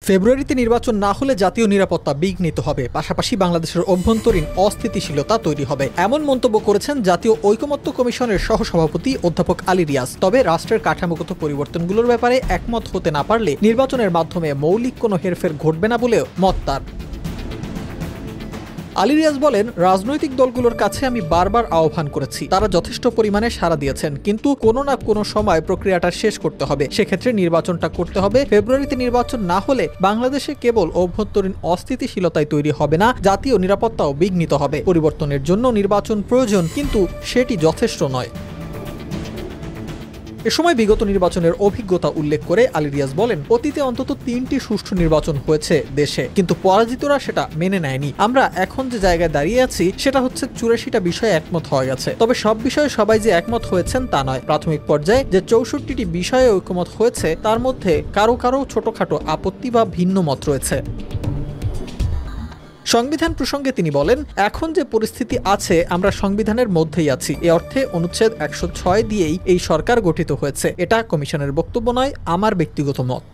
ফেব্রুয়ারিতে নির্বাচন না হলে জাতীয় নিরাপত্তা বিঘ্নিত হবে, পাশাপাশি বাংলাদেশের অভ্যন্তরীণ অস্থিতিশীলতা তৈরি হবে, এমন মন্তব্য করেছেন জাতীয় ঐকমত্য কমিশনের সহসভাপতি অধ্যাপক আলী রিয়াজ। তবে রাষ্ট্রের কাঠামোগত পরিবর্তনগুলোর ব্যাপারে একমত হতে না পারলে নির্বাচনের মাধ্যমে মৌলিক কোনো হেরফের ঘটবে না বলেও মত তার। আলী রিয়াজ বলেন, রাজনৈতিক দলগুলোর কাছে আমি বারবার আহ্বান করেছি, তারা যথেষ্ট পরিমাণে সাড়া দিয়েছেন, কিন্তু কোনো না কোনো সময় প্রক্রিয়াটা শেষ করতে হবে। সেক্ষেত্রে নির্বাচনটা করতে হবে। ফেব্রুয়ারিতে নির্বাচন না হলে বাংলাদেশে কেবল অভ্যন্তরীণ অস্থিতিশীলতাই তৈরি হবে না, জাতীয় নিরাপত্তাও বিঘ্নিত হবে। পরিবর্তনের জন্য নির্বাচন প্রয়োজন, কিন্তু সেটি যথেষ্ট নয়। এ সময় বিগত নির্বাচনের অভিজ্ঞতা উল্লেখ করে আলী রিয়াজ বলেন, অতীতে অন্তত 3টি সুষ্ঠু নির্বাচন হয়েছে দেশে, কিন্তু পরাজিতরা সেটা মেনে নেয়নি। আমরা এখন যে জায়গায় দাঁড়িয়ে আছি সেটা হচ্ছে 84টা বিষয়ে একমত হয়ে গেছে। তবে সব বিষয়ে সবাই যে একমত হয়েছেন তা নয়। প্রাথমিক পর্যায়ে যে 64টি বিষয়ে ঐকমত হয়েছে তার মধ্যে কারো কারো ছোটখাটো আপত্তি বা ভিন্ন মত রয়েছে। সংবিধান প্রসঙ্গে তিনি বলেন, এখন যে পরিস্থিতি আছে আমরা সংবিধানের মধ্যেই আছি। এ অর্থে অনুচ্ছেদ 106 দিয়েই এই সরকার গঠিত হয়েছে। এটা কমিশনের বক্তব্য নয়, আমার ব্যক্তিগত মত।